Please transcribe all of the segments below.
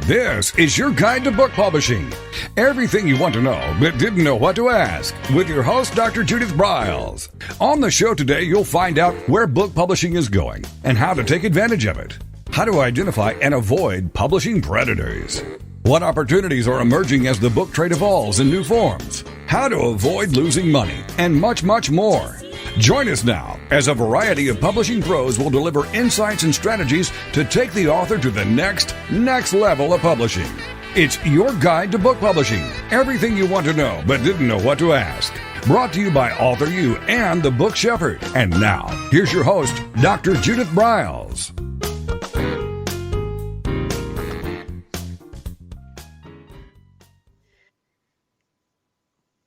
This is your guide to book publishing. Everything you want to know but didn't know what to ask with your host, Dr. Judith Briles. On the show today, you'll find out where book publishing is going and how to take advantage of it. How to identify and avoid publishing predators. What opportunities are emerging as the book trade evolves in new forms. How to avoid losing money and much, much more. Join us now as a variety of publishing pros will deliver insights and strategies to take the author to the next level of publishing. It's your guide to book publishing. Everything you want to know but didn't know what to ask. Brought to you by AuthorU and the Book Shepherd. And now, here's your host, Dr. Judith Briles.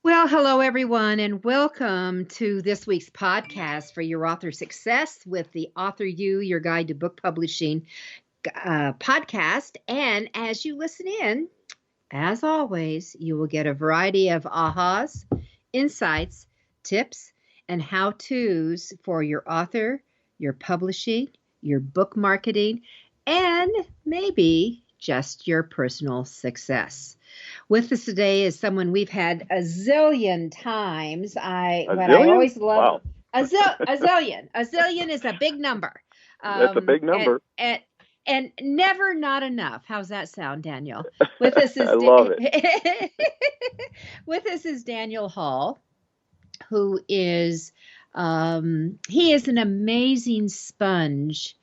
Well, hello, everyone, and welcome to this week's podcast for your author success with the AuthorU-Your Guide to Book Publishing podcast. And as you listen in, as always, you will get a variety of ahas, insights, tips, and how-tos for your author, your publishing, your book marketing, and maybe just your personal success. With us today is someone we've had a zillion times. I always love a zillion. A zillion is a big number. That's a big number. And never not enough. How's that sound, Daniel? With us is I love it. With us is Daniel Hall, who is he is an amazing sponge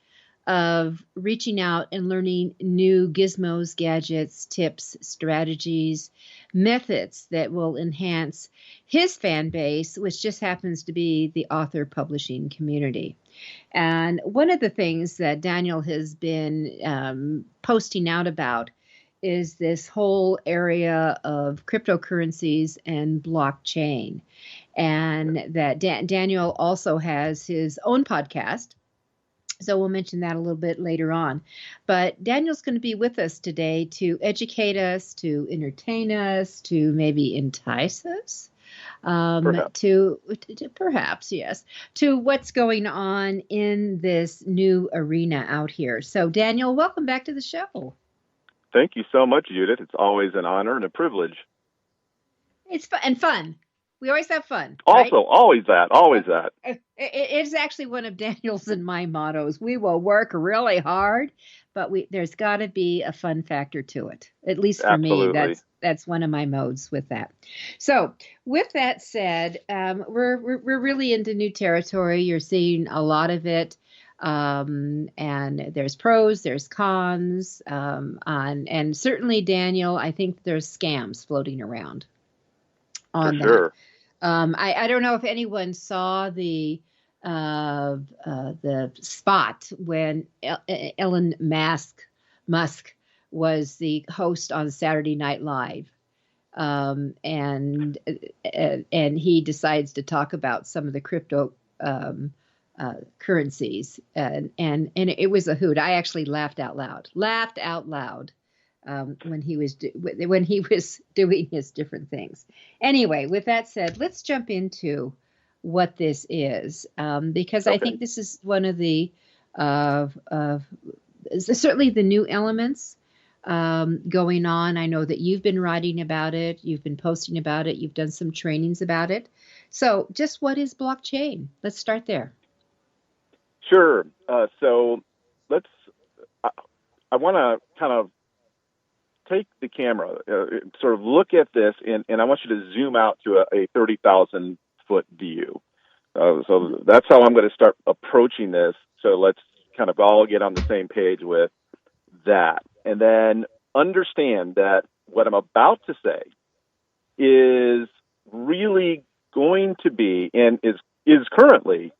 of reaching out and learning new gizmos, gadgets, tips, strategies, methods that will enhance his fan base, which just happens to be the author publishing community. And one of the things that Daniel has been posting out about is this whole area of cryptocurrencies and blockchain. And that Daniel also has his own podcast. So we'll mention that a little bit later on. But Daniel's going to be with us today to educate us, to entertain us, to maybe entice us, perhaps, yes, to what's going on in this new arena out here. So Daniel, welcome back to the show. Thank you so much, Judith. It's always an honor and a privilege. It's fun. We always have fun. Also, right? always that. It's actually one of Daniel's and my mottos. We will work really hard, but there's got to be a fun factor to it. At least for Absolutely. me, that's one of my modes with that. So, with that said, we're really into new territory. You're seeing a lot of it, and there's pros, there's cons, and certainly, Daniel, I think there's scams floating around on for sure. that. I don't know if anyone saw the spot when Elon Musk was the host on Saturday Night Live, and he decides to talk about some of the crypto currencies, and it was a hoot. I actually laughed out loud. When he was doing his different things. Anyway, with that said, let's jump into what this is, because okay. I think this is one of the certainly the new elements going on. I know that you've been writing about it, you've been posting about it, you've done some trainings about it. So, just what is blockchain? Let's start there. Sure. So let's. I want to kind of take the camera, sort of look at this, and I want you to zoom out to a 30,000-foot view. So that's how I'm going to start approaching this. So let's kind of all get on the same page with that. And then understand that what I'm about to say is really going to be and is currently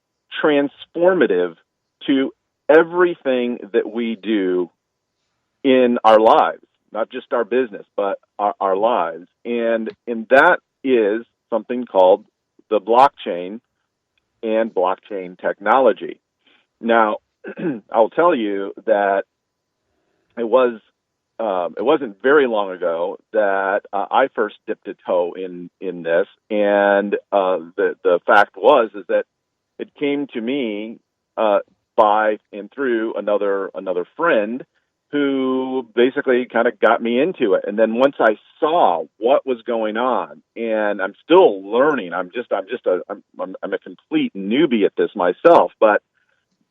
transformative to everything that we do in our lives. Not just our business, but our lives. And that is something called the blockchain and blockchain technology. Now, I'll tell you that it wasn't very long ago that I first dipped a toe in this. And the fact is that it came to me by and through another friend. who basically kind of got me into it. And then once I saw what was going on, and I'm still learning, I'm a complete newbie at this myself, but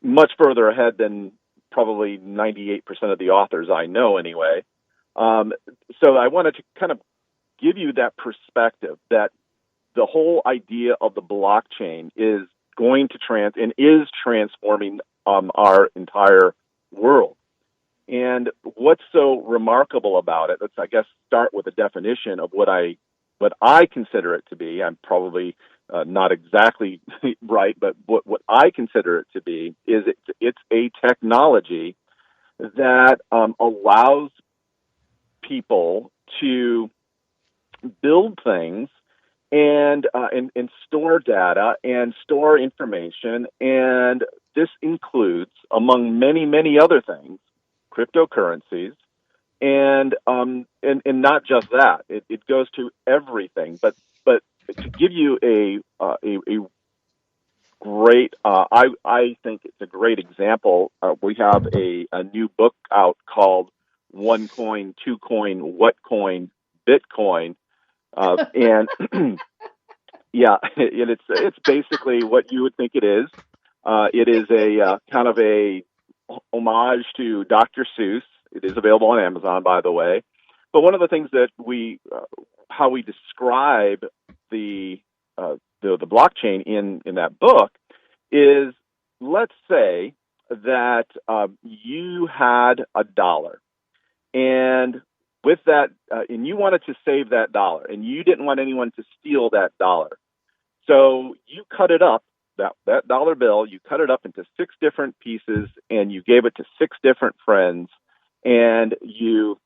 much further ahead than probably 98% of the authors I know anyway. So I wanted to kind of give you that perspective that the whole idea of the blockchain is going to is transforming our entire world. And what's so remarkable about it? Let's, I guess, start with a definition of what I consider it to be. I'm probably not exactly right, but what I consider it to be is it's a technology that allows people to build things and store data and store information, and this includes, among many other things, cryptocurrencies, and not just that. It goes to everything. But to give you a great, I think it's a great example. We have a new book out called One Coin, Two Coin, What Coin, Bitcoin, and yeah, it's basically what you would think it is. It is a kind of a homage to Dr. Seuss. It is available on Amazon, by the way. But one of the things that how we describe the blockchain in that book is, let's say that you had $1, and with that, and you wanted to save that $1, and you didn't want anyone to steal that $1. So you cut it up, that dollar bill, you cut it up into 6 different pieces, and you gave it to 6 different friends, and you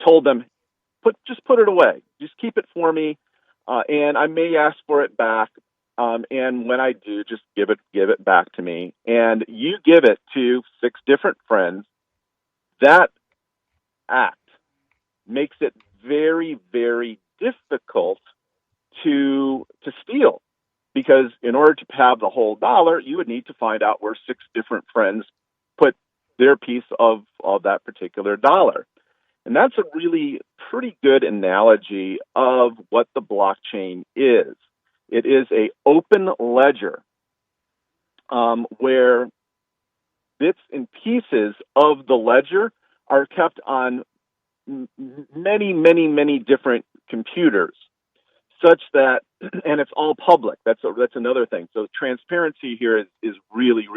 told them, just put it away, just keep it for me, and I may ask for it back, and when I do, just give it back to me. And you give it to 6 different friends. That act makes it very, very difficult to steal, because in order to have the whole $1, you would need to find out where 6 different friends put their piece of that particular $1. And that's a really pretty good analogy of what the blockchain is. It is a open ledger where bits and pieces of the ledger are kept on many different computers, such that, and it's all public. That's another thing. So transparency here is really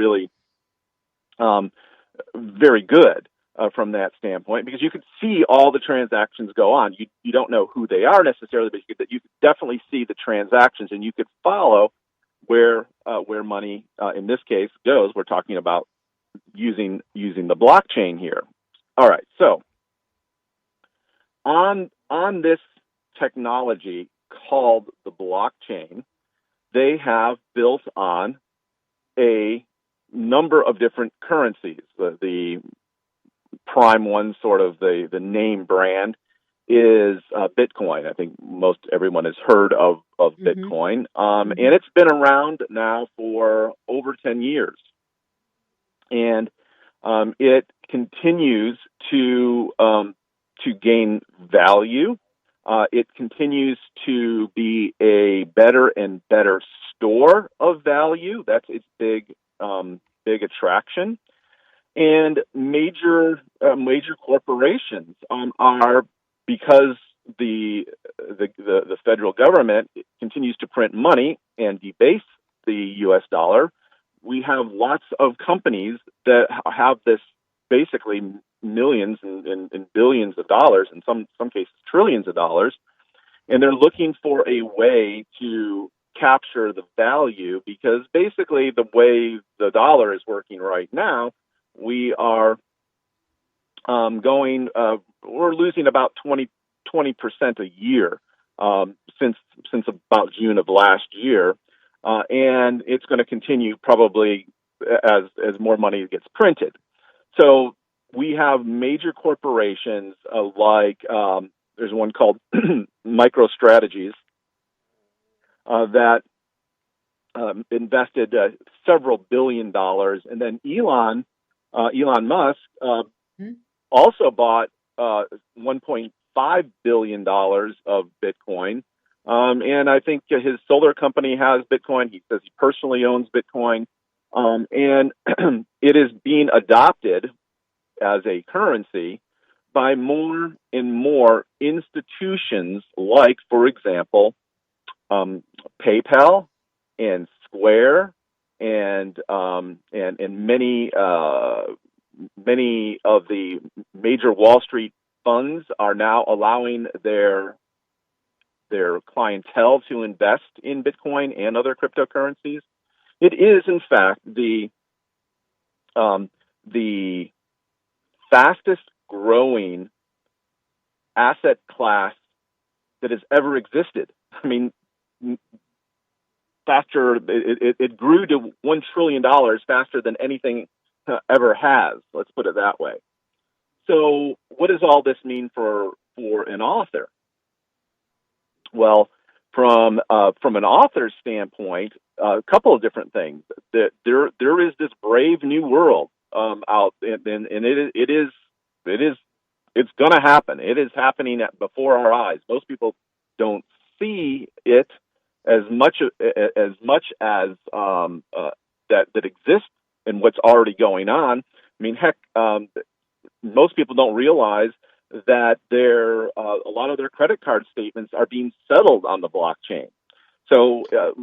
very good from that standpoint, because you could see all the transactions go on. You don't know who they are necessarily, but you could definitely see the transactions, and you could follow where money in this case goes. We're talking about using the blockchain here. All right, so on this technology called the blockchain, they have built on a number of different currencies. The prime one, sort of the name brand, is Bitcoin. I think most everyone has heard of Bitcoin, and it's been around now for over 10 years, and it continues to gain value. It continues to be a better and better store of value. That's its big attraction. And major corporations are, because the federal government continues to print money and debase the U.S. dollar. We have lots of companies that have this, basically millions and billions of dollars, in some cases trillions of dollars, and they're looking for a way to capture the value, because basically the way the dollar is working right now, we are we're losing about 20% a year since about June of last year, and it's going to continue probably as more money gets printed. So we have major corporations like there's one called MicroStrategies that invested several $billions, and then Elon Musk Mhm. also bought $1.5 billion of Bitcoin. And I think his solar company has Bitcoin. He says he personally owns Bitcoin. And it is being adopted as a currency by more and more institutions, like, for example, PayPal and Square and many of the major Wall Street funds are now allowing their clientele to invest in Bitcoin and other cryptocurrencies. It is, in fact, the fastest growing asset class that has ever existed. I mean, faster, it grew to $1 trillion faster than anything ever has. Let's put it that way. So what does all this mean for an author? Well, from an author's standpoint, a couple of different things. That there is this brave new world out, and it's going to happen. It is happening before our eyes. Most people don't see it as much as that exists in what's already going on. I mean, heck, most people don't realize that a lot of their credit card statements are being settled on the blockchain. So, a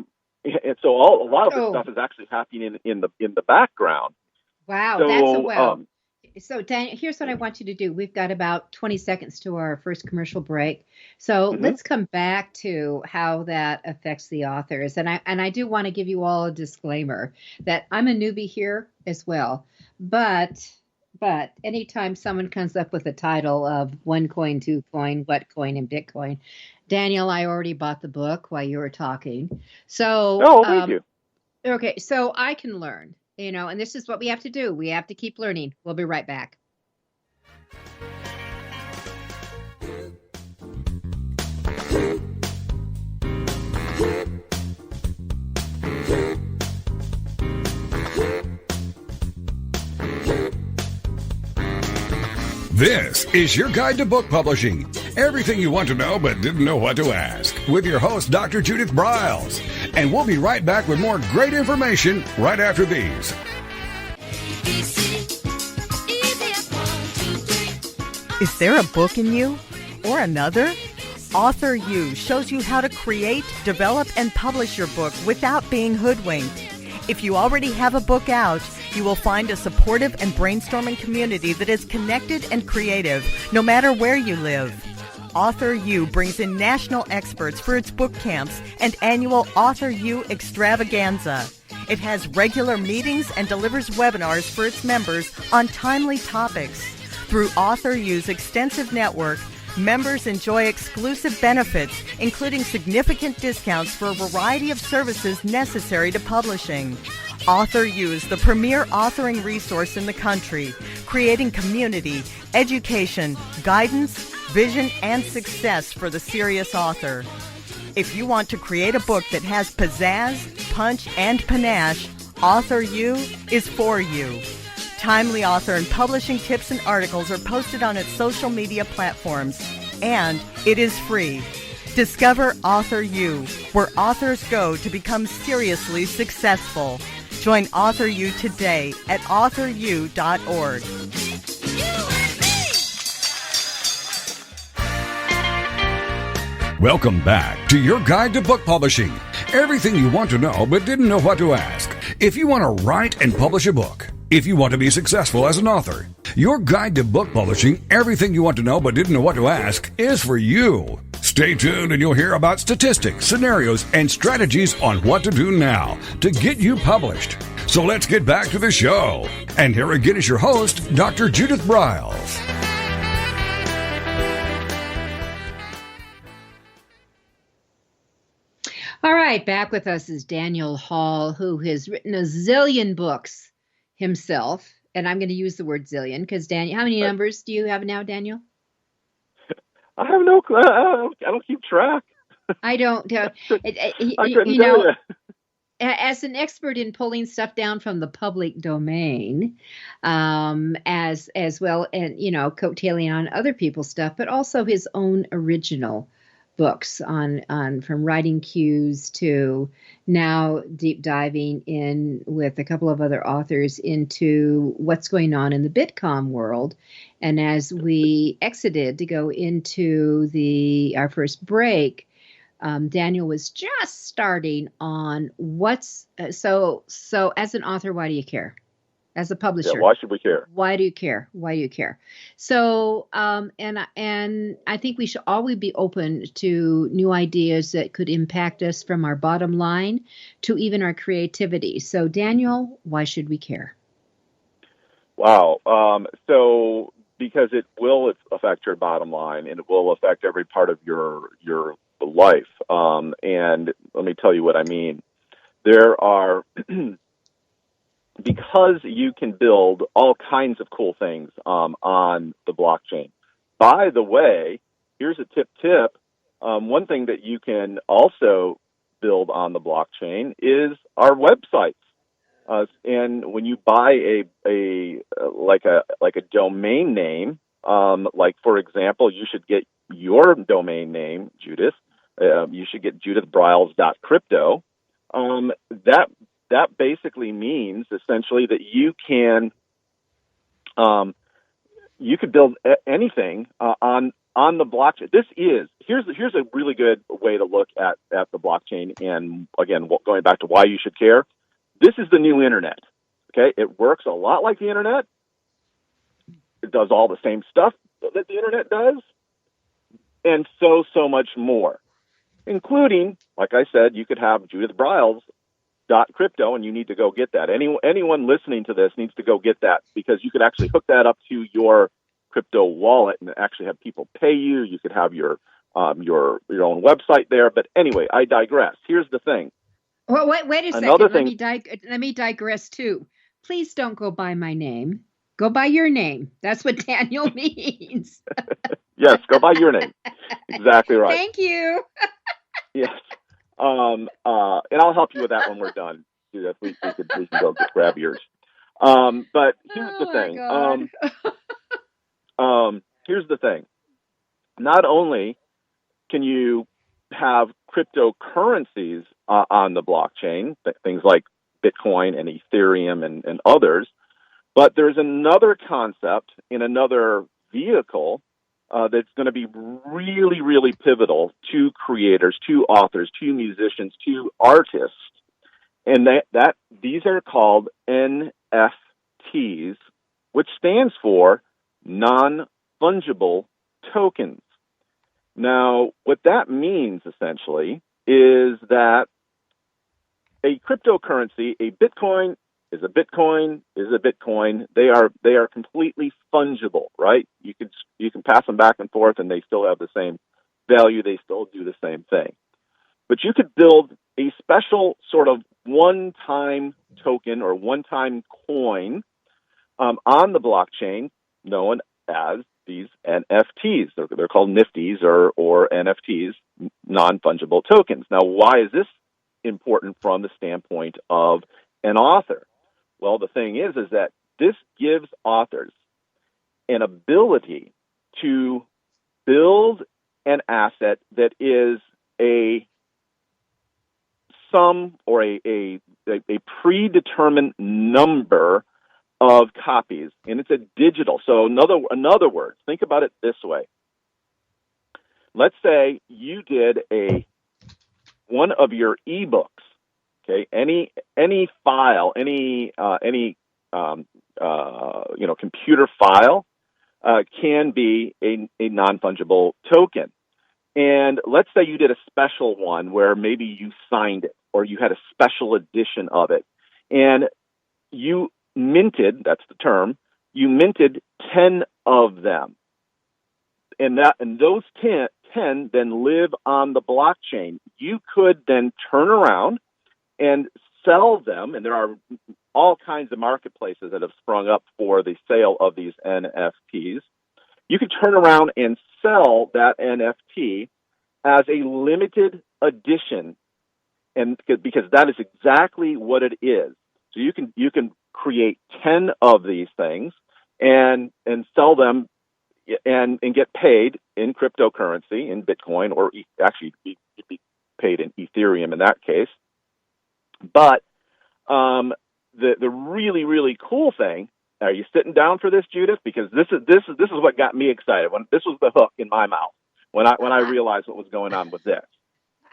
lot of this stuff is actually happening in the background. Wow, so, that's a wow. So, Dan, here's what I want you to do. We've got about 20 seconds to our first commercial break. So let's come back to how that affects the authors. And I do want to give you all a disclaimer that I'm a newbie here as well. But anytime someone comes up with a title of one coin, two coin, what coin, and Bitcoin, Daniel, I already bought the book while you were talking. So, thank you. Okay, so I can learn. And this is what we have to do. We have to keep learning. We'll be right back. This is your guide to book publishing. Everything you want to know but didn't know what to ask. With your host, Dr. Judith Briles. And we'll be right back with more great information right after these. Is there a book in you? Or another? AuthorU shows you how to create, develop, and publish your book without being hoodwinked. If you already have a book out, you will find a supportive and brainstorming community that is connected and creative, no matter where you live. AuthorU brings in national experts for its book camps and annual AuthorU extravaganza. It has regular meetings and delivers webinars for its members on timely topics. Through AuthorU's extensive network, members enjoy exclusive benefits, including significant discounts for a variety of services necessary to publishing. AuthorU is the premier authoring resource in the country, creating community, education, guidance, vision, and success for the serious author. If you want to create a book that has pizzazz, punch, and panache, AuthorU is for you. Timely author and publishing tips and articles are posted on its social media platforms, and it is free. Discover AuthorU, where authors go to become seriously successful. Join AuthorU today at AuthorU.org. Welcome back to your guide to book publishing. Everything you want to know but didn't know what to ask. If you want to write and publish a book, if you want to be successful as an author, your guide to book publishing, everything you want to know but didn't know what to ask, is for you. Stay tuned and you'll hear about statistics, scenarios, and strategies on what to do now to get you published. So let's get back to the show. And here again is your host, Dr. Judith Briles. All right, back with us is Daniel Hall, who has written a zillion books himself. And I'm going to use the word zillion because, Daniel, how many numbers do you have now, Daniel? I have no clue. I don't keep track. I don't. I couldn't tell you. as an expert in pulling stuff down from the public domain, as well, and coattailing on other people's stuff, but also his own original books on from writing cues to now deep diving in with a couple of other authors into what's going on in the Bitcoin world. And as we exited to go into our first break, Daniel was just starting on what's so as an author, why do you care? As a publisher, why should we care? Why do you care? Why do you care? So, and I think we should always be open to new ideas that could impact us from our bottom line to even our creativity. So, Daniel, why should we care? Wow. So, because it will affect your bottom line, and it will affect every part of your life. And let me tell you what I mean. There are. Because you can build all kinds of cool things on the blockchain. By the way, here's a tip. One thing that you can also build on the blockchain is our websites. And when you buy a domain name, like for example, you should get your domain name, Judith. You should get judithbriles.crypto. That basically means essentially that you could build anything on the blockchain. Here's a really good way to look at the blockchain. And again, going back to why you should care, this is the new internet. Okay, it works a lot like the internet. It does all the same stuff that the internet does, and so much more, including, like I said, you could have Judith Briles .crypto, and you need to go get that. Anyone listening to this needs to go get that, because you could actually hook that up to your crypto wallet and actually have people pay you. You could have your own website there. But anyway, I digress. Here's the thing. Well, wait a second. Let me digress too. Please don't go by my name. Go by your name. That's what Daniel means. Yes, go by your name. Exactly right. Thank you. Yes. And I'll help you with that when we're done. Judith, we can go grab yours. But here's the thing. Here's the thing. Not only can you have cryptocurrencies on the blockchain, things like Bitcoin and Ethereum and others, but there's another concept in another vehicle that's going to be really, really pivotal to creators, to authors, to musicians, to artists, and that these are called NFTs, which stands for non-fungible tokens. Now, what that means essentially is that a cryptocurrency, a Bitcoin is a Bitcoin is a Bitcoin. They are completely fungible, right? You can pass them back and forth, and they still have the same value. They still do the same thing. But you could build a special sort of one-time token or one-time coin on the blockchain, known as these NFTs. They're called NFTs or NFTs, non-fungible tokens. Now, why is this important from the standpoint of an author? Well, the thing is that this gives authors an ability to build an asset that is a sum or a predetermined number of copies, and it's a digital. So in other words, think about it this way. Let's say you did one of your ebooks. Okay, any file, any computer file can be a non-fungible token. And let's say you did a special one where maybe you signed it or you had a special edition of it, and you minted, that's the term, you minted 10 of them. And those 10 then live on the blockchain. You could then turn around and sell them, and there are all kinds of marketplaces that have sprung up for the sale of these NFTs. You could turn around and sell that NFT as a limited edition and because that is exactly what it is. So you can create 10 of these things and sell them and get paid in cryptocurrency, in Bitcoin, or actually you'd be paid in Ethereum in that case. But the really, really cool thing, are you sitting down for this, Judith? Because this is what got me excited. This was the hook in my mouth when I realized what was going on with this.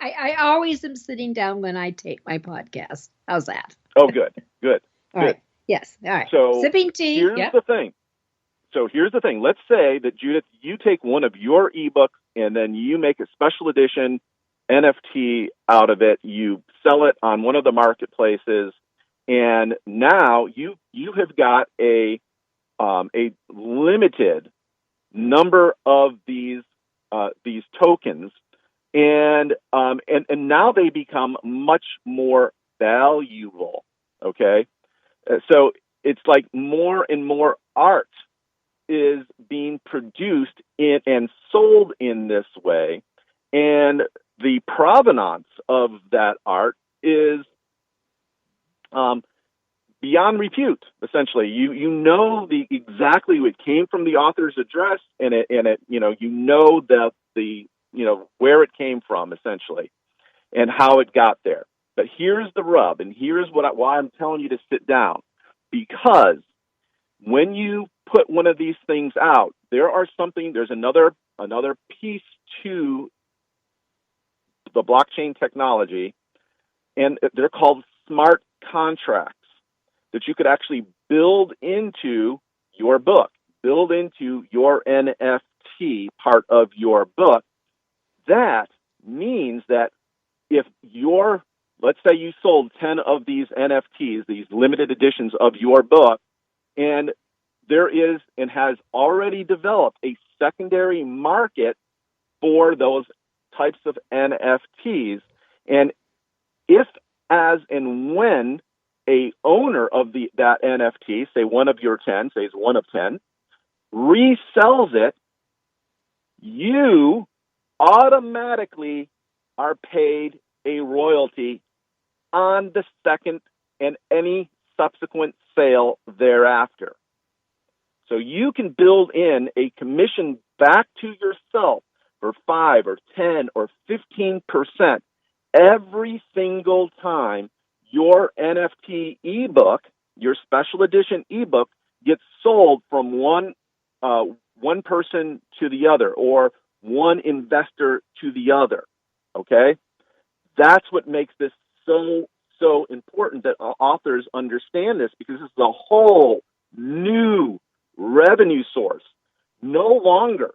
I always am sitting down when I tape my podcast. How's that? Oh, good. All right. Yes. All right. So sipping tea. Here's the thing. Let's say that, Judith, you take one of your ebooks and then you make a special edition NFT out of it. You sell it on one of the marketplaces, and now you have got a limited number of these tokens, and now they become much more valuable. Okay, so it's like more and more art is being produced and sold in this way, and the provenance of that art is beyond repute. Essentially, you know exactly it came from the author's address, and it the where it came from, essentially, and how it got there. But here's the rub, and here's why I'm telling you to sit down, because when you put one of these things out, there's another piece to the blockchain technology, and they're called smart contracts that you could actually build into your book, build into your NFT part of your book. That means that if let's say you sold 10 of these NFTs, these limited editions of your book, and there is and has already developed a secondary market for those types of NFTs. And if, as and when a owner of that NFT, say one of your 10, say it's one of 10, resells it, you automatically are paid a royalty on the second and any subsequent sale thereafter. So you can build in a commission back to yourself for 5 or 10 or 15% every single time your NFT ebook, your special edition ebook, gets sold from one person to the other, or one investor to the other. Okay, that's what makes this so important, that authors understand this, because this is a whole new revenue source. No longer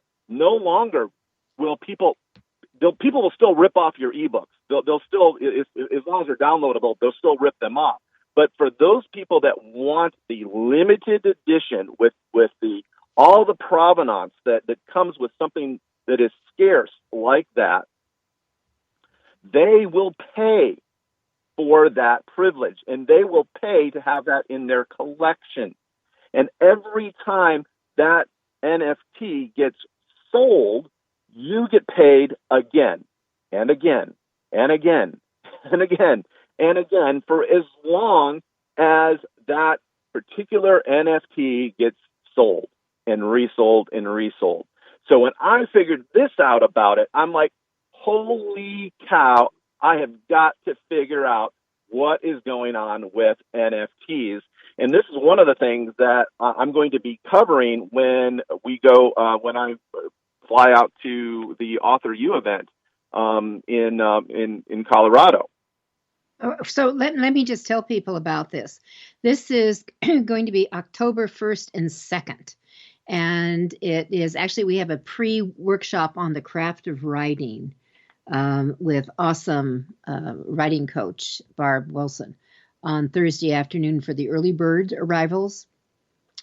will people will still rip off your ebooks. They'll still, as long as they're downloadable, they'll still rip them off. But for those people that want the limited edition with all the provenance that comes with something that is scarce like that, they will pay for that privilege, and they will pay to have that in their collection. And every time that NFT gets sold, you get paid again and again and again and again and again for as long as that particular NFT gets sold and resold and resold. So when I figured this out about it, I'm like, holy cow, I have got to figure out what is going on with NFTs. And this is one of the things that I'm going to be covering when I fly out to the AuthorU event in Colorado. So let me just tell people about this. This is going to be October 1st and 2nd. And it is actually, we have a pre-workshop on the craft of writing with awesome writing coach, Barb Wilson, on Thursday afternoon for the early bird arrivals.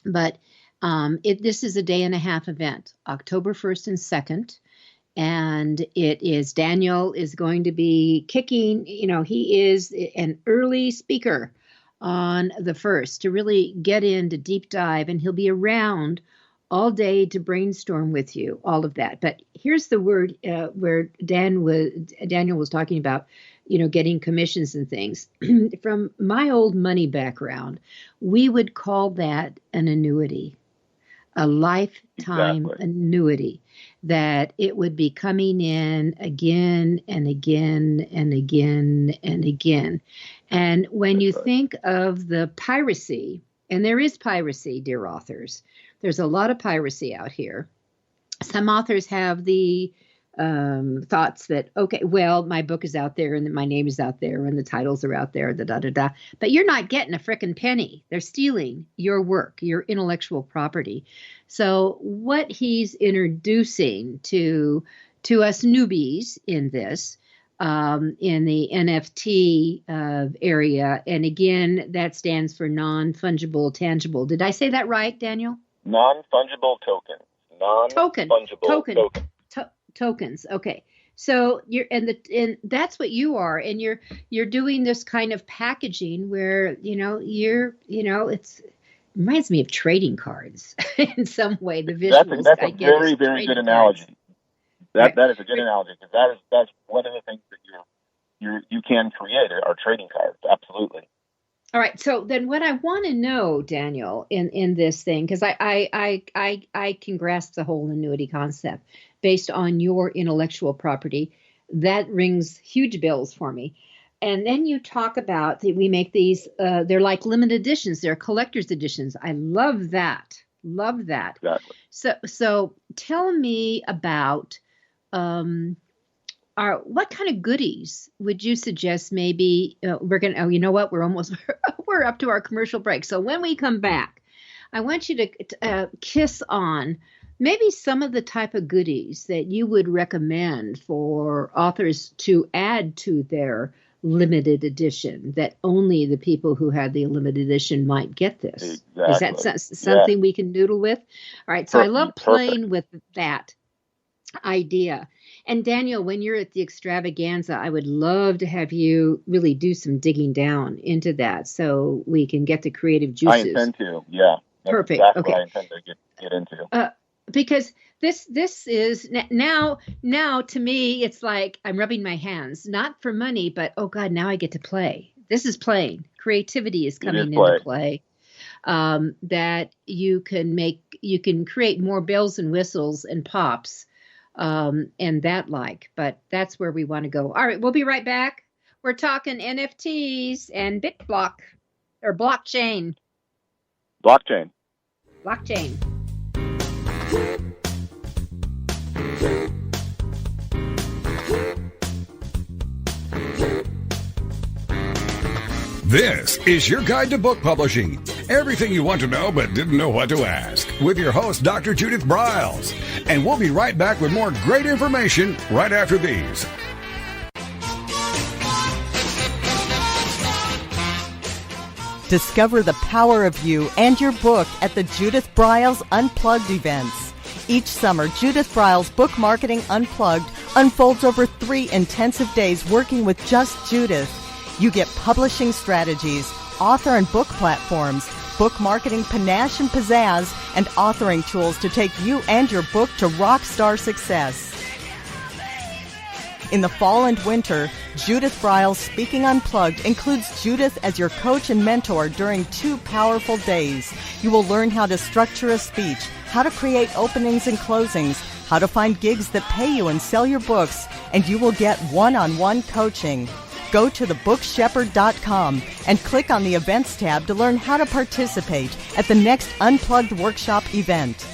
But this is a day and a half event, October 1st and 2nd. And Daniel is going to be kicking, he is an early speaker on the 1st to really get into deep dive, and he'll be around all day to brainstorm with you, all of that. But here's the word where Daniel was talking about, getting commissions and things. From my old money background, we would call that an annuity, a lifetime annuity, that it would be coming in again and again and again and again. And when you think of the piracy, and there is piracy, dear authors, there's a lot of piracy out here. Some authors have the thoughts that, okay, well, my book is out there and my name is out there and the titles are out there, but you're not getting a frickin' penny. They're stealing your work, your intellectual property. So what he's introducing to us newbies in this, in the NFT area, and again, that stands for non-fungible tangible. Did I say that right, Daniel? Non-fungible tokens. Non-fungible tokens. Okay. So and that's what you are, and you're doing this kind of packaging where it reminds me of trading cards in some way. The visuals. That's a very, very good analogy. That is a good analogy, because that's one of the things that you can create are trading cards. Absolutely. All right. So then what I want to know, Daniel, in this thing, because I can grasp the whole annuity concept based on your intellectual property, that rings huge bells for me. And then you talk about that we make these, they're like limited editions. They're collector's editions. I love that. Love that. Exactly. So tell me about what kind of goodies would you suggest? Maybe we're going to, you know what? We're up to our commercial break. So when we come back, I want you to kiss on maybe some of the type of goodies that you would recommend for authors to add to their limited edition, that only the people who had the limited edition might get this. Exactly. Is that something we can noodle with? All right. So I love playing with that idea. And Daniel, when you're at the extravaganza, I would love to have you really do some digging down into that so we can get the creative juices. I intend to, yeah. That's perfect. Exactly Okay. what I intend to get into. Because this is now to me, it's like I'm rubbing my hands, not for money, but oh God, now I get to play. This is playing. Creativity is coming into play. That you can create more bells and whistles and pops. And that but that's where we want to go. All right, we'll be right back. We're talking NFTs and blockchain. Blockchain. This is your guide to book publishing. Everything you want to know but didn't know what to ask. With your host, Dr. Judith Briles. And we'll be right back with more great information right after these. Discover the power of you and your book at the Judith Briles Unplugged events. Each summer, Judith Briles Book Marketing Unplugged unfolds over 3 intensive days working with just Judith. You get publishing strategies, author and book platforms, book marketing panache and pizzazz, and authoring tools to take you and your book to rock star success. In the fall and winter, Judith Briles Speaking Unplugged includes Judith as your coach and mentor during 2 powerful days. You will learn how to structure a speech, how to create openings and closings, how to find gigs that pay you and sell your books, and you will get one-on-one coaching. Go to thebookshepherd.com and click on the Events tab to learn how to participate at the next Unplugged Workshop event.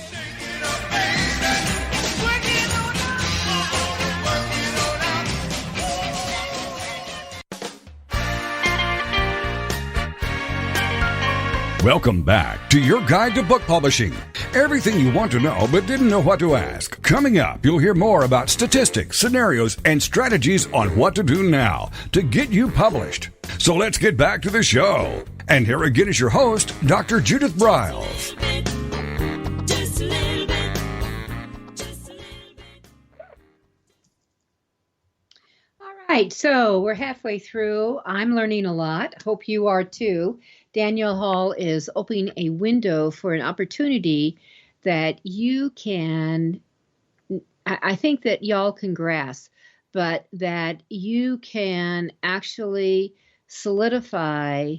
Welcome back to your guide to book publishing. Everything you want to know but didn't know what to ask. Coming up, you'll hear more about statistics, scenarios, and strategies on what to do now to get you published. So let's get back to the show. And here again is your host, Dr. Judith Briles. All right, so we're halfway through. I'm learning a lot. Hope you are too. Daniel Hall is opening a window for an opportunity that you can, I think that y'all can grasp, but that you can actually solidify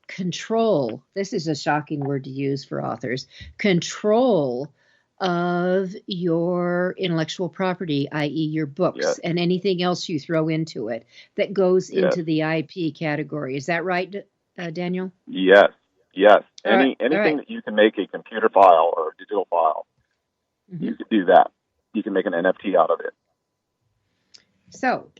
control. This is a shocking word to use for authors. Control of your intellectual property, i.e. your books Yes. and anything else you throw into it that goes Yes. into the IP category. Is that right, Daniel? Yes. Yes. All right. Anything that you can make a computer file or a digital file, you could do that. You can make an NFT out of it. So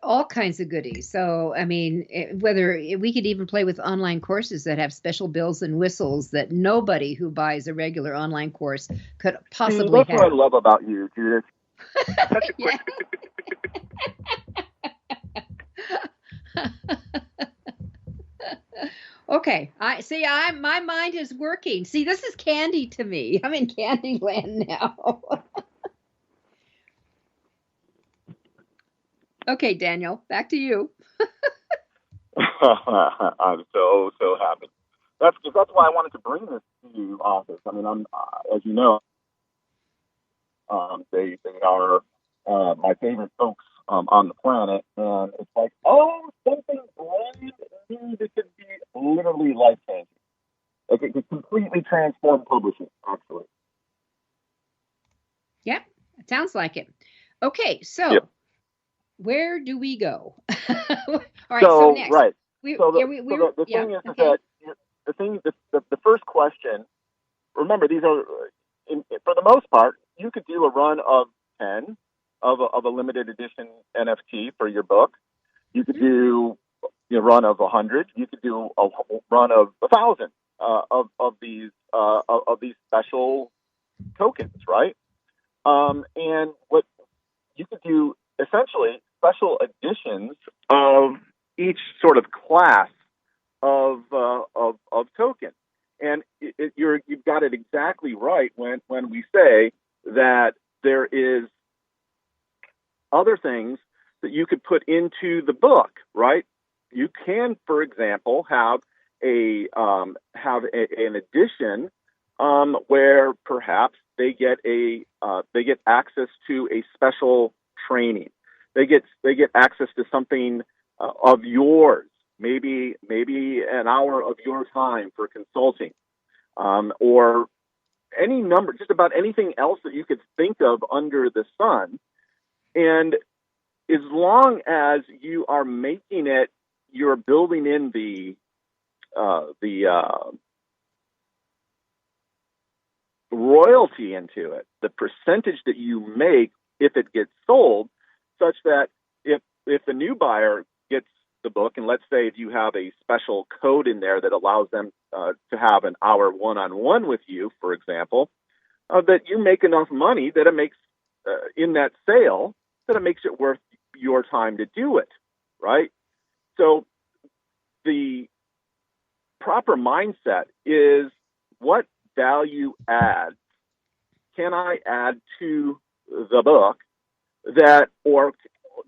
all kinds of goodies. So, I mean, whether we could even play with online courses that have special bells and whistles that nobody who buys a regular online course could possibly That's have. what I love about you, Judith. Such a quick. Okay, my mind is working. See, this is candy to me. I'm in candy land now. Okay, Daniel, back to you. I'm so happy. That's why I wanted to bring this to you, authors. I mean, I'm as you know, they are my favorite folks on the planet, and it's like, something brand new that could be literally life changing. Like it could completely transform publishing, actually. Yep, it sounds like it. Okay, so where do we go? All right, so next. Right. The first question, remember, these are, for the most part, you could do a run of 10 of a limited edition NFT for your book. You could do a run of 100. You could do a run of 1,000 of these special tokens, right? And what you could do, essentially, special editions of each sort of class of token. And you've got it exactly right when we say that there is other things that you could put into the book, right? You can, for example, have an edition where perhaps they get access to a special training. They get access to something of yours, maybe an hour of your time for consulting, or any number, just about anything else that you could think of under the sun. And as long as you are making it, you're building in the royalty into it, the percentage that you make if it gets sold, such that if the new buyer gets the book, and let's say if you have a special code in there that allows them to have an hour one-on-one with you, for example, that you make enough money that it makes in that sale that it makes it worth your time to do it, right? So the proper mindset is, what value adds can I add to the book that, or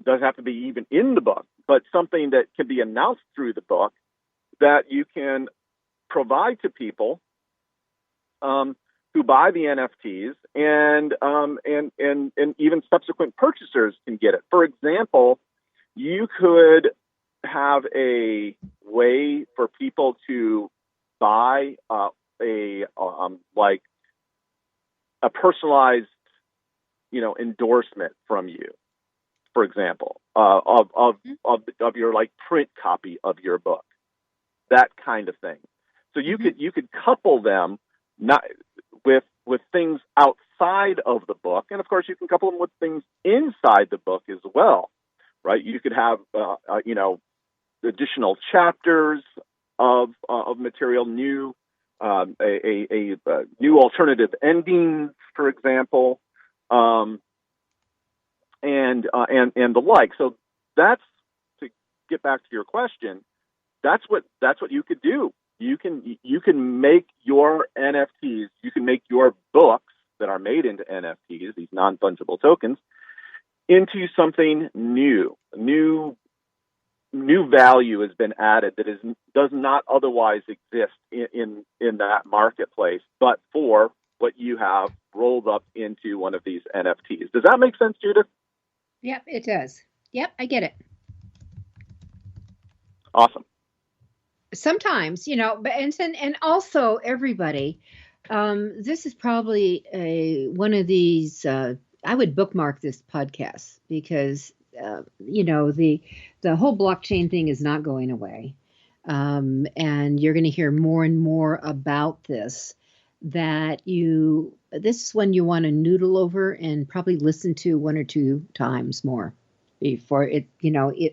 doesn't have to be even in the book, but something that can be announced through the book that you can provide to people who buy the NFTs, and even subsequent purchasers can get it. For example, you could have a way for people to buy a personalized, endorsement from you, for example, of your print copy of your book, that kind of thing. So you could couple them not with things outside of the book, and of course you can couple them with things inside the book as well, right? You could have additional chapters of material, new new alternative endings, for example, and the like. So that's, to get back to your question, that's what you could do. You can make your NFTs, you can make your books that are made into NFTs, these non-fungible tokens, into something new. New value has been added that does not otherwise exist in that marketplace, but for what you have rolled up into one of these NFTs. Does that make sense, Judith? Yep, it does. Yep, I get it. Awesome. Sometimes, but and also everybody, this is probably one of these. I would bookmark this podcast because the whole blockchain thing is not going away, and you're going to hear more and more about this. This is one you want to noodle over and probably listen to one or two times more before it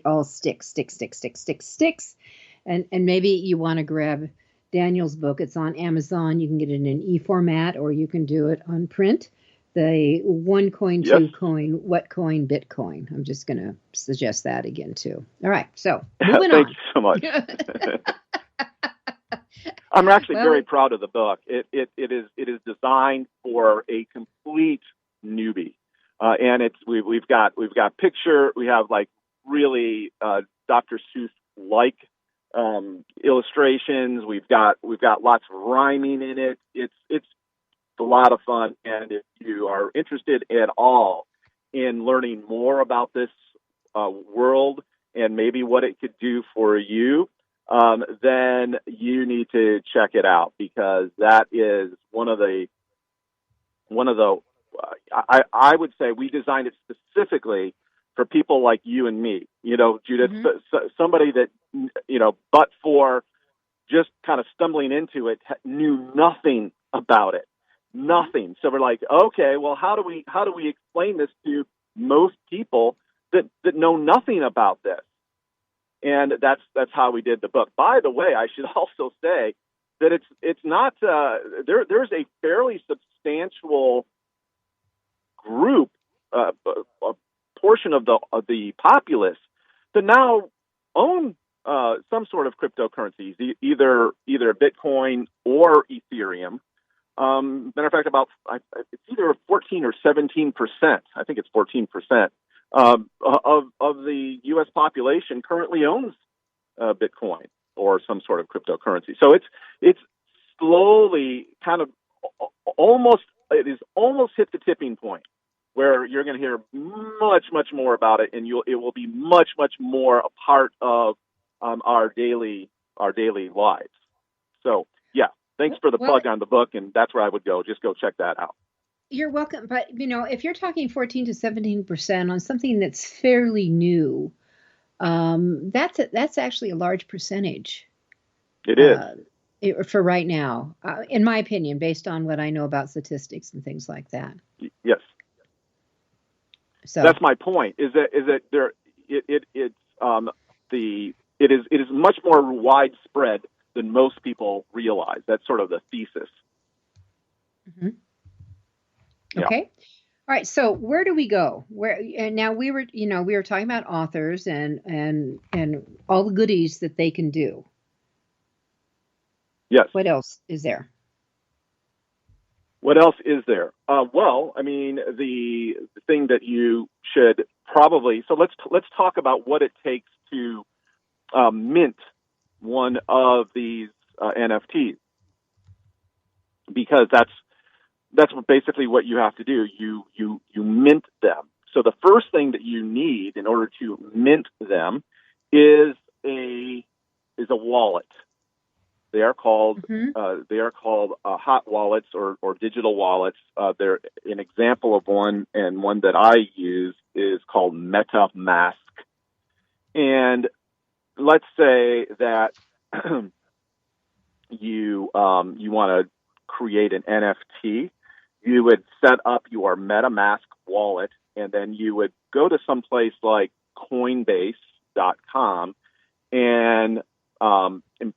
all sticks. And maybe you want to grab Daniel's book. It's on Amazon. You can get it in an e-format, or you can do it on print. The one coin, Yes. two coin, what coin, Bitcoin. I'm just going to suggest that again too. All right, so moving on. Thank you so much. I'm actually very proud of the book. It is designed for a complete newbie, and we've got picture. We have like really Dr. Seuss like illustrations. We've got lots of rhyming in it. It's a lot of fun, and if you are interested at all in learning more about this world and maybe what it could do for you, then you need to check it out, because that is one of the I would say we designed it specifically for people like you and me, Judith, somebody that, but for just kind of stumbling into it, knew nothing about it, nothing. So we're like, okay, well, how do we explain this to most people that know nothing about this? And that's how we did the book. By the way, I should also say that it's not there's a fairly substantial group, a portion of the populace that now own some sort of cryptocurrencies, either Bitcoin or Ethereum. Matter of fact, it's either 14 or 17%. I think it's 14%. Of the U.S. population currently owns Bitcoin or some sort of cryptocurrency. So it's slowly kind of almost hit the tipping point where you're going to hear much more about it, and it will be much more a part of our daily lives. So yeah, thanks for the plug on the book, and that's where I would go. Just go check that out. You're welcome. But, if you're talking 14 to 17% on something that's fairly new, that's actually a large percentage. It is. For right now, in my opinion, based on what I know about statistics and things like that. Yes. So that's my point. Is that it is much more widespread than most people realize. That's sort of the thesis. Mm-hmm. Okay. All right. So where do we go? Now we were talking about authors and all the goodies that they can do. Yes. What else is there? What else is there? Well, I mean, the thing that you should probably, so let's talk about what it takes to mint one of these NFTs, because that's basically what you have to do. You mint them. So the first thing that you need in order to mint them is a wallet. They are called hot wallets or digital wallets. They're an example of one, and one that I use is called MetaMask. And let's say that you want to create an NFT. You would set up your MetaMask wallet, and then you would go to some place like Coinbase.com and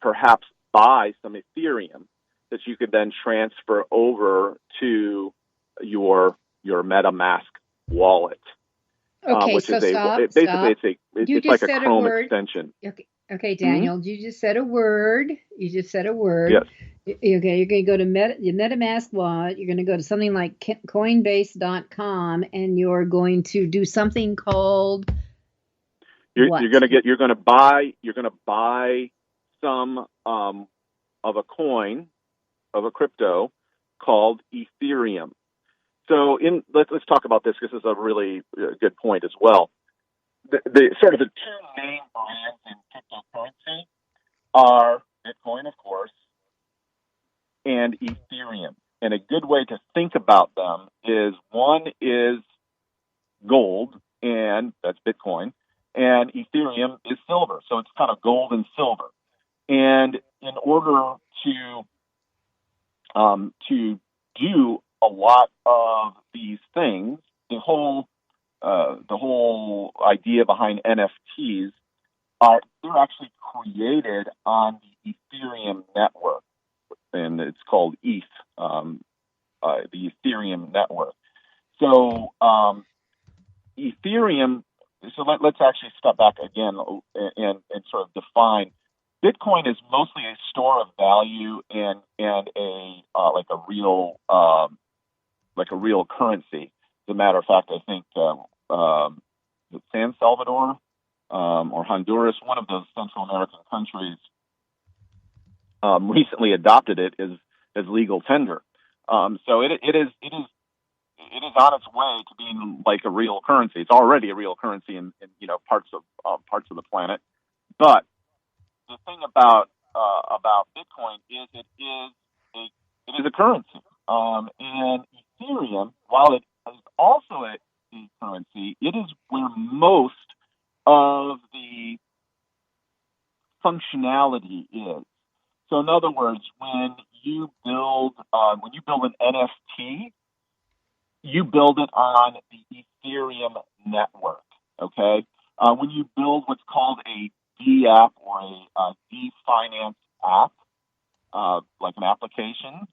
perhaps buy some Ethereum that you could then transfer over to your MetaMask wallet. Okay, which so is stop. It's like a Chrome extension. Okay, Daniel, Mm-hmm. You just said a word. Yes. Okay, you're going to go to your MetaMask wallet. You're going to go to something like Coinbase.com, and you're going to do something called what? You're going to buy some of a coin, of a crypto called Ethereum. So let's talk about this because this is a really good point as well. The sort of the two main brands in cryptocurrency are Bitcoin, of course, and Ethereum. And a good way to think about them is one is gold, and that's Bitcoin, and Ethereum is silver. So it's kind of gold and silver. And in order to do a lot of these things, the whole idea behind NFTs they're actually created on the Ethereum network, and it's called ETH, the Ethereum network. So Ethereum. So let's actually step back again and sort of define. Bitcoin is mostly a store of value and a real currency. As a matter of fact, I think San Salvador or Honduras, one of those Central American countries, recently adopted it as legal tender. So it is on its way to being like a real currency. It's already a real currency in parts of the planet. But the thing about Bitcoin is it is a currency. And Ethereum, while it is also a currency, it is where most of the functionality is. So in other words, when you build an NFT, you build it on the Ethereum network. Okay. When you build what's called a D app or a D finance app, like an application,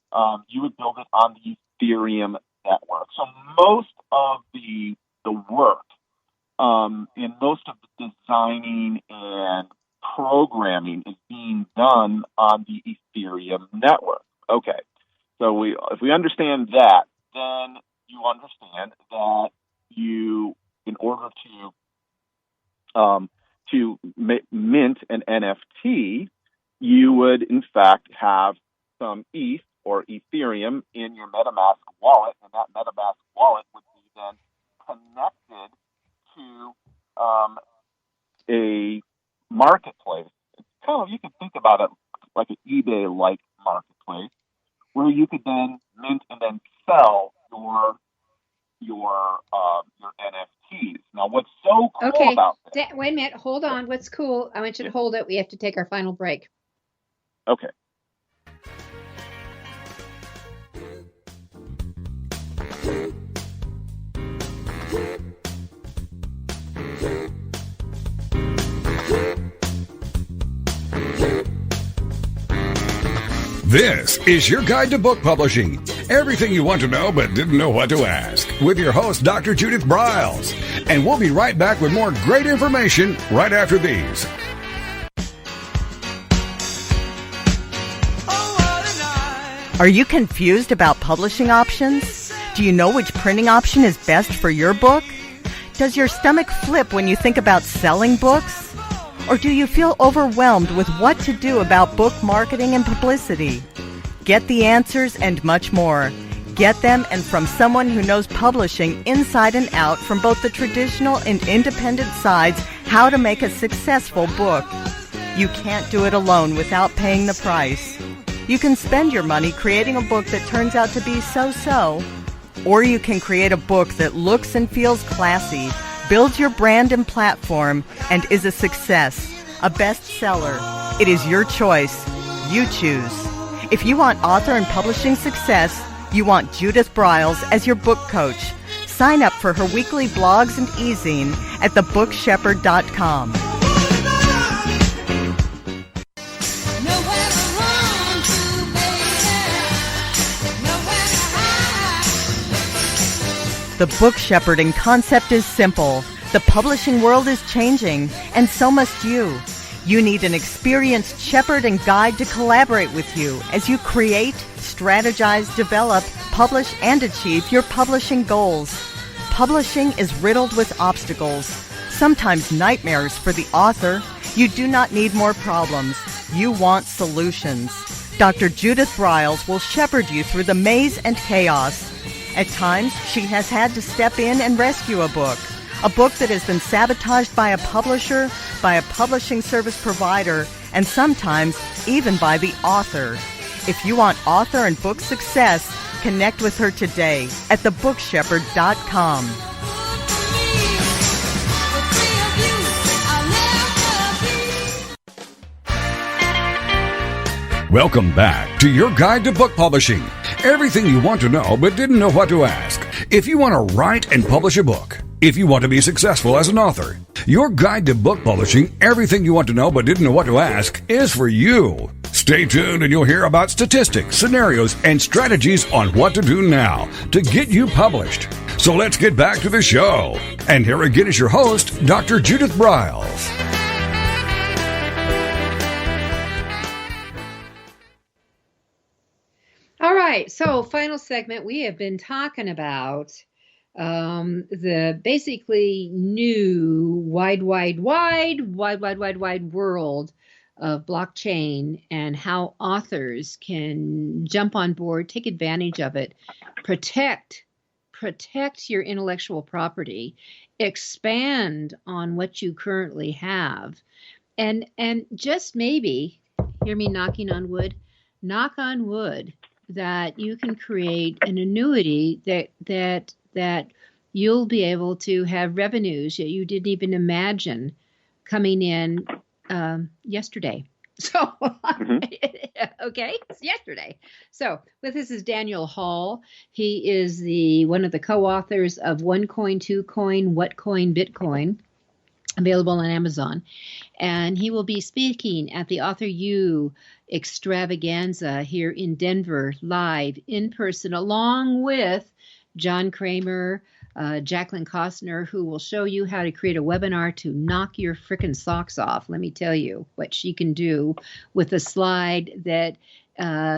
you would build it on the Ethereum network. So most of the work and most of the designing and programming is being done on the Ethereum network. Okay. So if we understand that, then you understand that in order to mint an NFT, you would in fact have some ETH or Ethereum in your MetaMask wallet, and that MetaMask wallet would be then connected to a marketplace. It's kind of, you can think about it like an eBay-like marketplace, where you could then mint and then sell your NFTs. Now, what's so cool about this? Wait a minute. Hold on. What's cool? I want you to hold it. We have to take our final break. Okay. This is your guide to book publishing. Everything you want to know but didn't know what to ask. With your host, Dr. Judith Briles. And we'll be right back with more great information right after these. Are you confused about publishing options? Do you know which printing option is best for your book? Does your stomach flip when you think about selling books? Or do you feel overwhelmed with what to do about book marketing and publicity? Get the answers and much more. Get them and from someone who knows publishing inside and out from both the traditional and independent sides, how to make a successful book. You can't do it alone without paying the price. You can spend your money creating a book that turns out to be so-so, or you can create a book that looks and feels classy, builds your brand and platform, and is a success, a bestseller. It is your choice. You choose. If you want author and publishing success, you want Judith Briles as your book coach. Sign up for her weekly blogs and e-zine at thebookshepherd.com. The book shepherding concept is simple. The publishing world is changing, and so must you. You need an experienced shepherd and guide to collaborate with you as you create, strategize, develop, publish, and achieve your publishing goals. Publishing is riddled with obstacles, sometimes nightmares for the author. You do not need more problems. You want solutions. Dr. Judith Briles will shepherd you through the maze and chaos. At times, she has had to step in and rescue a book that has been sabotaged by a publisher, by a publishing service provider, and sometimes even by the author. If you want author and book success, connect with her today at thebookshepherd.com. Welcome back to your guide to book publishing. Everything you want to know but didn't know what to ask. If you want to write and publish a book, if you want to be successful as an author, your guide to book publishing, everything you want to know but didn't know what to ask, is for you. Stay tuned and you'll hear about statistics, scenarios, and strategies on what to do now to get you published. So let's get back to the show. And here again is your host, Dr. Judith Briles. All right, so final segment, we have been talking about the basically new wide world of blockchain and how authors can jump on board, take advantage of it, protect your intellectual property, expand on what you currently have, and just maybe, hear me knocking on wood, knock on wood, that you can create an annuity that you'll be able to have revenues that you didn't even imagine coming in yesterday. So, okay, it's yesterday. So, with us is Daniel Hall. He is one of the co-authors of One Coin, Two Coin, What Coin, Bitcoin, available on Amazon. And he will be speaking at the AuthorU extravaganza here in Denver, live in person, along with John Kramer, Jacqueline Costner, who will show you how to create a webinar to knock your frickin' socks off. Let me tell you what she can do with a slide that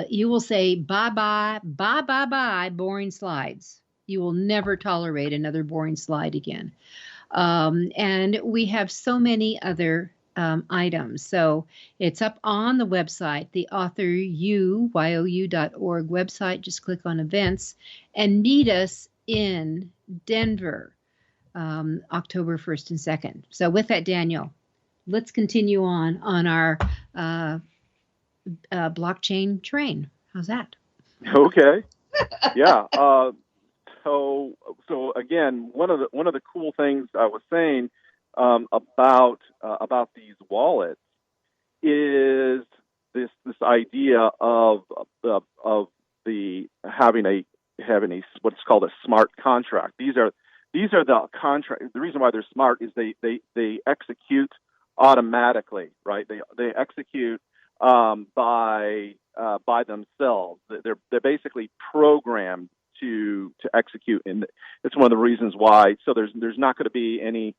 you will say, bye, boring slides. You will never tolerate another boring slide again. And we have so many other items. So it's up on the website, the AuthorU-Your.org website. Just click on events and meet us in Denver, October 1st and 2nd. So with that, Daniel, let's continue on our blockchain train. How's that? Okay. Yeah. So again, one of the cool things I was saying about these wallets is this idea of the having a what's called a smart contract. These are the contract. The reason why they're smart is they execute automatically, right? They execute by themselves. They're basically programmed to execute, and it's one of the reasons why. So there's not going to be any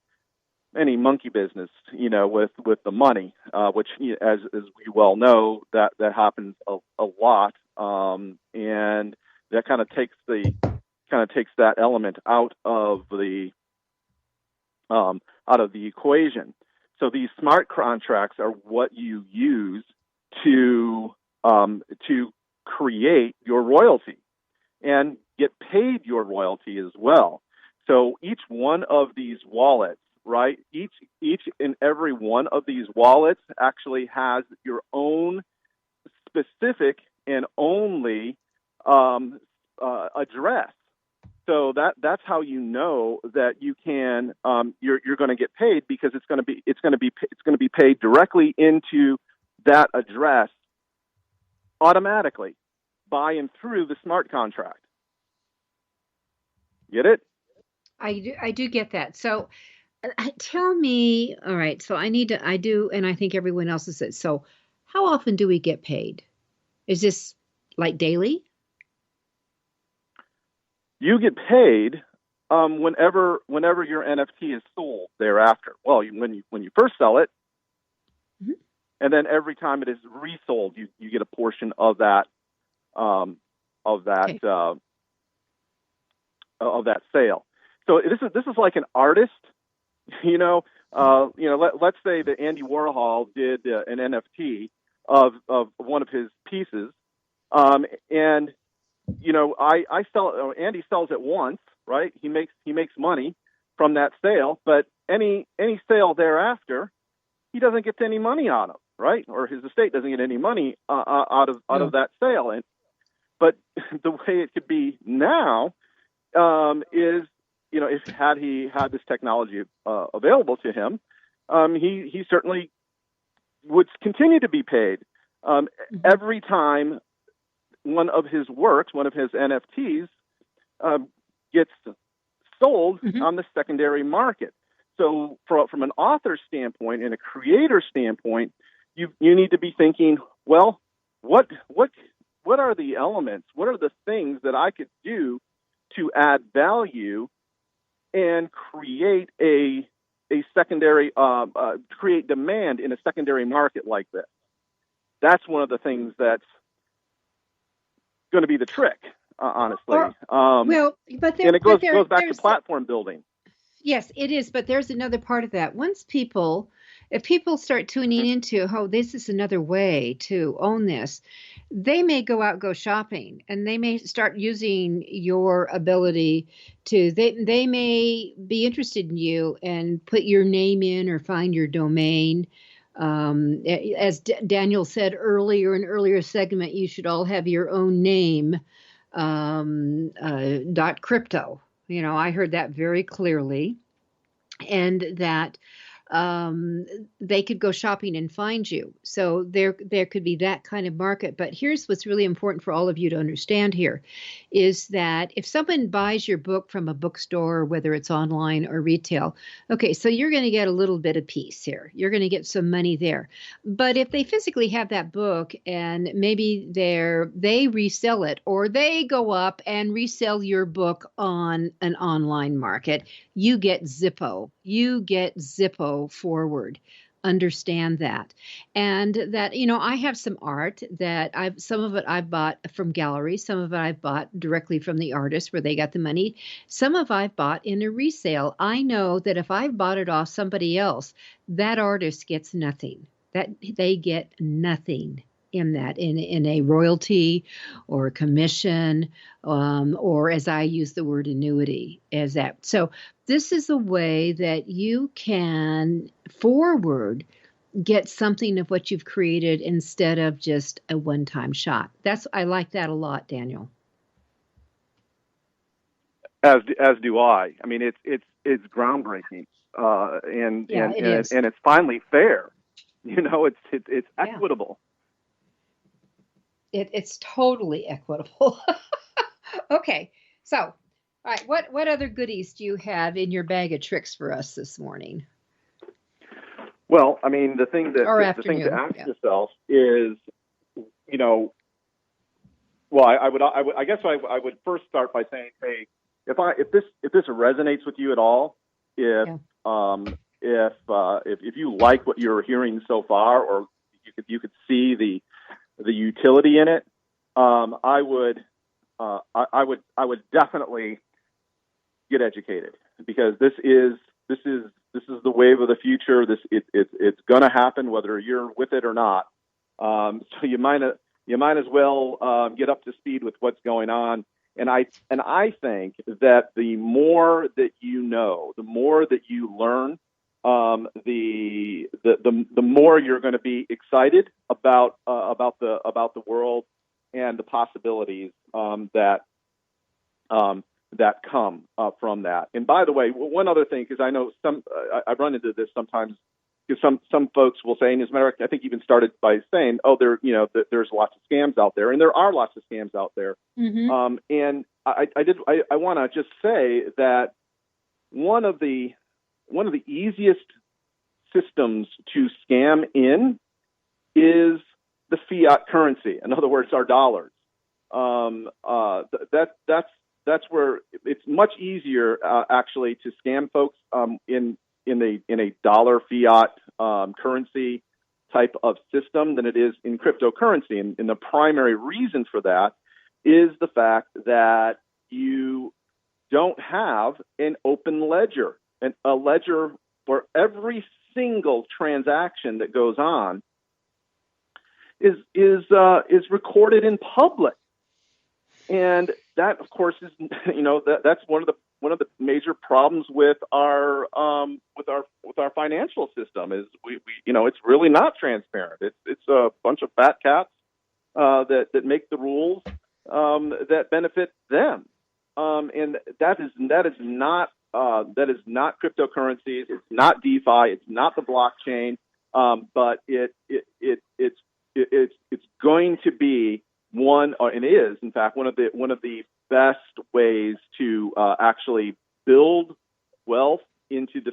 monkey business, with the money, which, as we well know, that happens a lot, and that kind of takes that element out of the equation. So these smart contracts are what you use to create your royalty and get paid your royalty as well. So each one of these wallets, right? Each and every one of these wallets actually has your own specific and only address. So that's how you know that you can you're going to get paid, because it's going to be paid directly into that address automatically by and through the smart contract. Get it? I do get that. So tell me, all right, so I do, and I think everyone else is it. So how often do we get paid? Is this like daily? You get paid whenever your NFT is sold thereafter. Well, when you first sell it, mm-hmm. and then every time it is resold, you get a portion of that okay. Of that sale. So this is like an artist, let's say that Andy Warhol did an NFT of one of his pieces, and I sell. Andy sells it once, right? He makes money from that sale, but any sale thereafter, he doesn't get any money out of, right? Or his estate doesn't get any money out of that sale. But the way it could be now is, if he had this technology available to him, he certainly would continue to be paid every time one of his works, one of his NFTs, gets sold on the secondary market. So from an author standpoint and a creator standpoint, you need to be thinking, well, what are the elements? What are the things that I could do to add value and create a secondary, create demand in a secondary market like this? That's one of the things that's going to be the trick, honestly. But it goes back to platform building. Yes, it is. But there's another part of that. If people start tuning into, this is another way to own this, they may go shopping, and they may start using your ability to, they may be interested in you and put your name in or find your domain. As Daniel said earlier in an earlier segment, you should all have your own name, .crypto. I heard that very clearly, and that they could go shopping and find you. So there could be that kind of market. But here's what's really important for all of you to understand here is that if someone buys your book from a bookstore, whether it's online or retail, okay, so you're going to get a little bit of piece here. You're going to get some money there. But if they physically have that book and maybe they resell it, or they go up and resell your book on an online market, you get Zippo. You get Zippo forward. Understand that. And that, I have some art that some of it I've bought from galleries, some of it I've bought directly from the artist where they got the money. Some of I've bought in a resale. I know that if I've bought it off somebody else, that artist gets nothing. That they get nothing in that, in a royalty or a commission, or as I use the word annuity as that. So this is a way that you can forward get something of what you've created instead of just a one-time shot. I like that a lot, Daniel. As do I. I mean, it's groundbreaking, and it's finally fair. It's equitable. It's totally equitable. Okay, so all right, what other goodies do you have in your bag of tricks for us this morning? Well, I mean, the thing to ask yourself is, I guess I would first start by saying, hey, if this resonates with you at all, if you like what you're hearing so far, or you could see the utility in it, I would definitely get educated, because this is the wave of the future. It's going to happen whether you're with it or not. So you might as well get up to speed with what's going on. And I think that the more that you know, the more that you learn, the more you're going to be excited about the world and the possibilities that come from that. And by the way, one other thing, because I know I've run into this sometimes, because some folks will say, and as a matter of fact, I think even started by saying, there's lots of scams out there, and there are lots of scams out there. Mm-hmm. And I want to just say that one of the easiest systems to scam in is the fiat currency. In other words, our dollars. That's where it's much easier actually to scam folks in a dollar fiat currency type of system than it is in cryptocurrency. And the primary reason for that is the fact that you don't have an open ledger, and a ledger where every single transaction that goes on is recorded in public. And that, of course, is that's one of the major problems with our financial system is we it's really not transparent. It's a bunch of fat cats that make the rules that benefit them, and that is not cryptocurrencies. It's not DeFi. It's not the blockchain. But it's going to be and is in fact one of the best ways to actually build wealth into the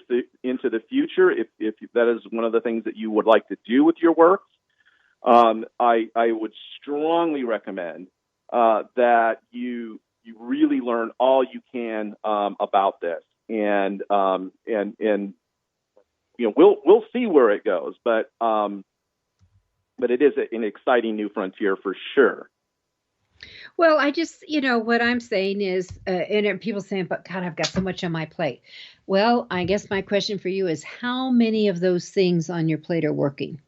future. If that is one of the things that you would like to do with your works, I would strongly recommend that you really learn all you can about this, and we'll see where it goes, but it is an exciting new frontier for sure. Well, I just, what I'm saying is, and people saying, but God, I've got so much on my plate. Well, I guess my question for you is, how many of those things on your plate are working?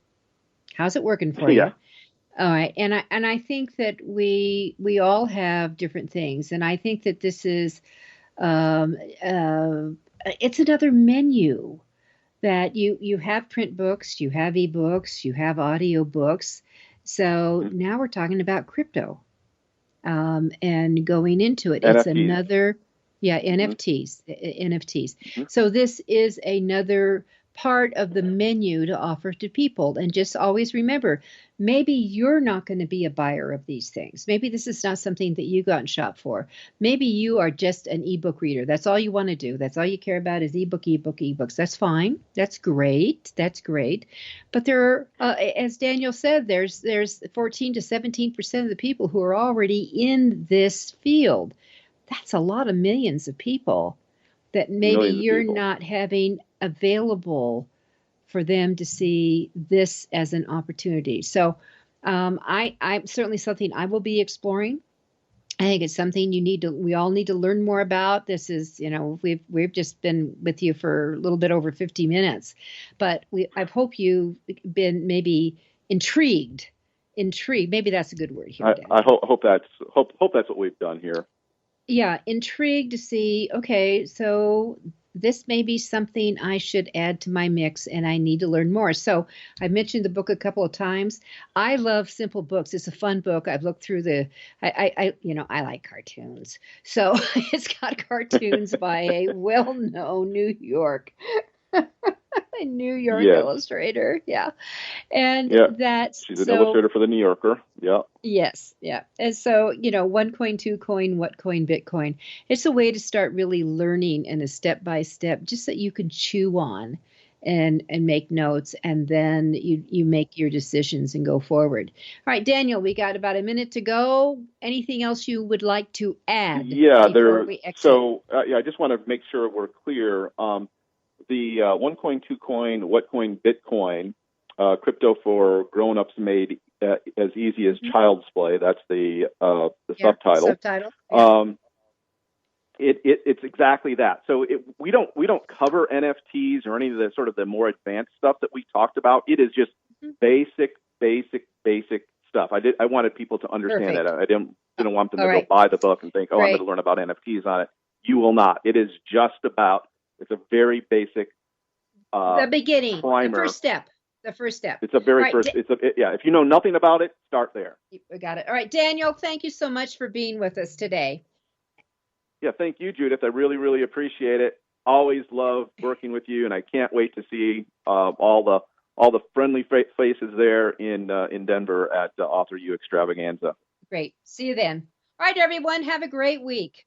How's it working for you? All right. And I think that we all have different things. And I think that this is, it's another menu that you have print books, you have ebooks, you have audio books. So now we're talking about crypto, and going into it. NFTs. It's another, NFTs. Mm-hmm. So this is another part of the menu to offer to people. And just always remember, maybe you're not going to be a buyer of these things. Maybe this is not something that you go out and shop for. Maybe you are just an ebook reader. That's all you want to do. That's all you care about is ebooks. That's fine. That's great. But there are, as Daniel said, there's 14 to 17% of the people who are already in this field. That's a lot of millions of people that maybe you're not having available for them to see this as an opportunity. So I'm certainly something I will be exploring. I think it's something we all need to learn more about. This is, we've just been with you for a little bit over 50 minutes, but I hope you've been maybe intrigued. Maybe that's a good word here. I hope that's what we've done here. Yeah, intrigued to see, okay, so this may be something I should add to my mix, and I need to learn more. So I mentioned the book a couple of times. I love simple books. It's a fun book. I've looked through I like cartoons. So it's got cartoons by a well-known New York illustrator. Yeah. And she's an illustrator for the New Yorker. Yeah. Yes. Yeah. And so, one coin, two coin, what coin, Bitcoin. It's a way to start really learning in a step-by-step, just that you can chew on and make notes, and then you make your decisions and go forward. All right, Daniel, we got about a minute to go. Anything else you would like to add? Yeah, I just want to make sure we're clear. The one coin, two coin, what coin, Bitcoin, crypto for grown-ups made as easy as child's play. That's the subtitle. Yeah. It's exactly that. So we don't cover NFTs or any of the sort of the more advanced stuff that we talked about. It is just basic stuff. I wanted people to understand that. I didn't want them to go buy the book and think, I'm going to learn about NFTs on it. You will not. It is just about. It's a very basic the beginning, primer. The first step. It's a very first. If you know nothing about it, start there. We got it. All right, Daniel, thank you so much for being with us today. Yeah, thank you, Judith. I really, really appreciate it. Always love working with you, and I can't wait to see all the friendly faces there in Denver at AuthorU Extravaganza. Great. See you then. All right, everyone. Have a great week.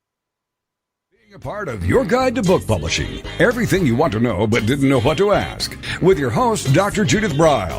A part of your guide to book publishing. Everything you want to know but didn't know what to ask. With your host, Dr. Judith Briles.